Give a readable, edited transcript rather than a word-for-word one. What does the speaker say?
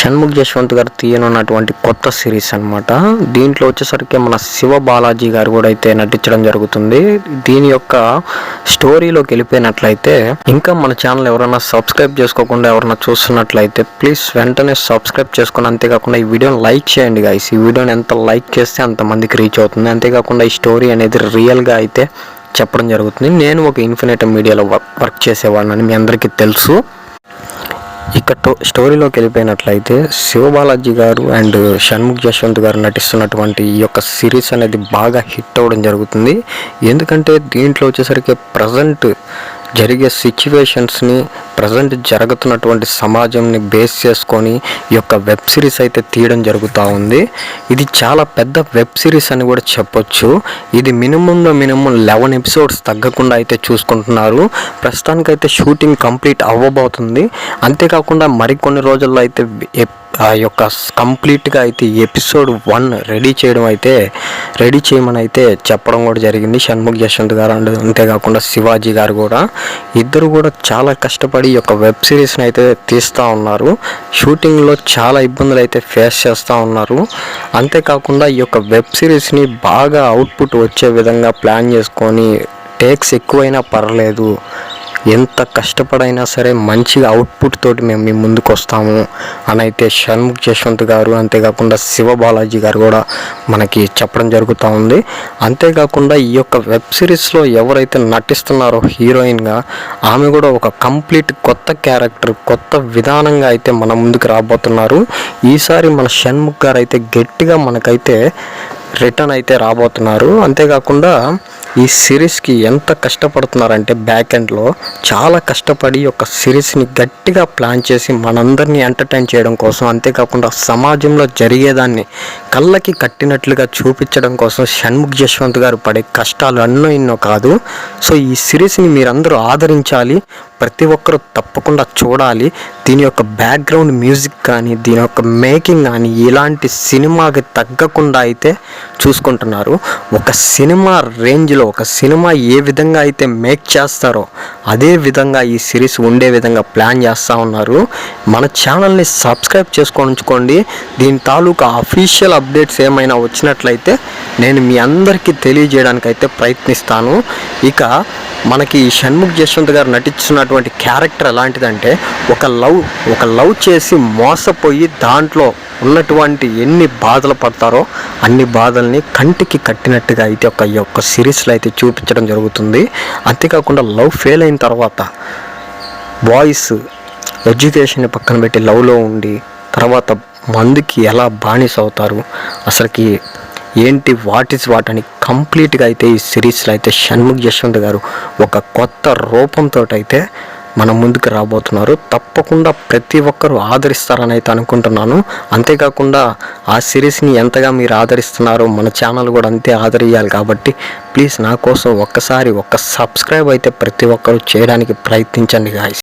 షణ్ముఖ్ జశ్వంత్ గారు తీయనున్నటువంటి కొత్త సిరీస్ అన్నమాట. దీంట్లో వచ్చేసరికి మన శివ బాలాజీ గారు కూడా అయితే నటించడం జరుగుతుంది. దీని యొక్క స్టోరీలోకి వెళ్ళిపోయినట్లయితే, ఇంకా మన ఛానల్ ఎవరైనా సబ్స్క్రైబ్ చేసుకోకుండా ఎవరైనా చూస్తున్నట్లయితే ప్లీజ్ వెంటనే సబ్స్క్రైబ్ చేసుకుని, అంతేకాకుండా ఈ వీడియోని లైక్ చేయండి గైస్. ఈ వీడియోని ఎంత లైక్ చేస్తే అంతమందికి రీచ్ అవుతుంది. అంతేకాకుండా ఈ స్టోరీ అనేది రియల్గా అయితే చెప్పడం జరుగుతుంది. నేను ఒక ఇన్ఫినిటీ మీడియాలో వర్క్ చేసేవాడిని, మీ అందరికీ తెలుసు. ఇక స్టోరీలోకి వెళ్ళిపోయినట్లయితే, శివబాలాజీ గారు అండ్ షణ్ముఖ్ జశ్వంత్ గారు నటిస్తున్నటువంటి ఈ యొక్క సిరీస్ అనేది బాగా హిట్ అవ్వడం జరుగుతుంది. ఎందుకంటే దీంట్లో వచ్చేసరికి ప్రజెంట్ జరిగే సిచ్యువేషన్స్ని, ప్రజెంట్ జరుగుతున్నటువంటి సమాజంని బేస్ చేసుకొని ఈ యొక్క వెబ్ సిరీస్ అయితే తీయడం జరుగుతూ ఉంది. ఇది చాలా పెద్ద వెబ్ సిరీస్ అని కూడా చెప్పొచ్చు. ఇది మినిమంలో మినిమం 11 ఎపిసోడ్స్ తగ్గకుండా అయితే చూసుకుంటున్నారు. ప్రస్తుతానికైతే షూటింగ్ కంప్లీట్ అవ్వబోతుంది. అంతేకాకుండా మరికొన్ని రోజుల్లో అయితే ఆ యొక్క కంప్లీట్గా అయితే ఎపిసోడ్ 1 రెడీ చేయమని అయితే చెప్పడం కూడా జరిగింది షణ్ముఖ్ జశ్వంత్ గారు. అండ్ అంతేకాకుండా శివాజీ గారు కూడా, ఇద్దరు కూడా చాలా కష్టపడి ఈ యొక్క వెబ్ సిరీస్ని అయితే తీస్తూ ఉన్నారు. షూటింగ్లో చాలా ఇబ్బందులు అయితే ఫేస్ చేస్తూ ఉన్నారు. అంతేకాకుండా ఈ యొక్క వెబ్ సిరీస్ని బాగా అవుట్పుట్ వచ్చే విధంగా ప్లాన్ చేసుకొని, టేక్స్ ఎక్కువైనా పర్లేదు, ఎంత కష్టపడైనా సరే మంచిగా అవుట్పుట్ తోటి మేము మీ ముందుకు వస్తాము అని అయితే షణ్ముఖ్ జశ్వంత్ గారు, అంతేకాకుండా శివ బాలాజీ గారు కూడా మనకి చెప్పడం జరుగుతూ ఉంది. అంతేకాకుండా ఈ యొక్క వెబ్ సిరీస్లో ఎవరైతే నటిస్తున్నారో హీరోయిన్గా, ఆమె కూడా ఒక కంప్లీట్ కొత్త క్యారెక్టర్, కొత్త విధానంగా అయితే మన ముందుకు రాబోతున్నారు. ఈసారి మన షణ్ముఖ్ గారు అయితే గట్టిగా మనకైతే రిటర్న్ అయితే రాబోతున్నారు. అంతేకాకుండా ఈ సిరీస్కి ఎంత కష్టపడుతున్నారంటే బ్యాక్ ఎండ్లో చాలా కష్టపడి ఒక సిరీస్ని గట్టిగా ప్లాన్ చేసి మనందరినీ ఎంటర్టైన్ చేయడం కోసం, అంతేకాకుండా సమాజంలో జరిగేదాన్ని కళ్ళకి కట్టినట్లుగా చూపించడం కోసం షణ్ముఖ్ జశ్వంత్ గారు పడే కష్టాలు ఎన్నో కాదు. సో ఈ సిరీస్ని మీరందరూ ఆదరించాలి, ప్రతి ఒక్కరూ తప్పకుండా చూడాలి. దీని యొక్క బ్యాక్గ్రౌండ్ మ్యూజిక్ కానీ, దీని యొక్క మేకింగ్ కానీ ఇలాంటి సినిమాకి తగ్గకుండా అయితే చూసుకుంటున్నారు. ఒక సినిమా రేంజ్లో, ఒక సినిమా ఏ విధంగా అయితే మేక్ చేస్తారో అదే విధంగా ఈ సిరీస్ ఉండే విధంగా ప్లాన్ చేస్తూ ఉన్నారు. మన ఛానల్ని సబ్స్క్రైబ్ చేసుకొని ఉంచుకోండి. దీని తాలూకా అఫీషియల్ అప్డేట్స్ ఏమైనా వచ్చినట్లయితే నేను మీ అందరికీ తెలియజేయడానికి అయితే ప్రయత్నిస్తాను. ఇక మనకి షణ్ముఖ్ జశ్వంత్ గారు నటిస్తున్నటువంటి క్యారెక్టర్ ఎలాంటిదంటే, ఒక లవ్ చేసి మోసపోయి దాంట్లో ఉన్నటువంటి ఎన్ని బాధలు పడతారో అన్ని బాధల్ని కంటికి కట్టినట్టుగా అయితే ఈ యొక్క సిరీస్లో అయితే చూపించడం జరుగుతుంది. అంతేకాకుండా లవ్ ఫెయిల్ అయిన తర్వాత బాయ్స్ ఎడ్యుకేషన్ పక్కన పెట్టి లవ్లో ఉండి తర్వాత మందుకి ఎలా బానిస అవుతారు, అసలుకి ఏంటి వాట్ అని కంప్లీట్గా అయితే ఈ సిరీస్లో అయితే షణ్ముఖ్ జశ్వంత్ గారు ఒక కొత్త రూపంతో అయితే మన ముందుకు రాబోతున్నారు. తప్పకుండా ప్రతి ఒక్కరూ ఆదరిస్తారని అయితే అనుకుంటున్నాను. అంతేకాకుండా ఆ సిరీస్ని ఎంతగా మీరు ఆదరిస్తున్నారో మన ఛానల్ కూడా అంతే ఆదరియాలి. కాబట్టి ప్లీజ్ నా కోసం ఒక్క సబ్స్క్రైబ్ అయితే ప్రతి ఒక్కరూ చేయడానికి ప్రయత్నించండి గాయ్స్.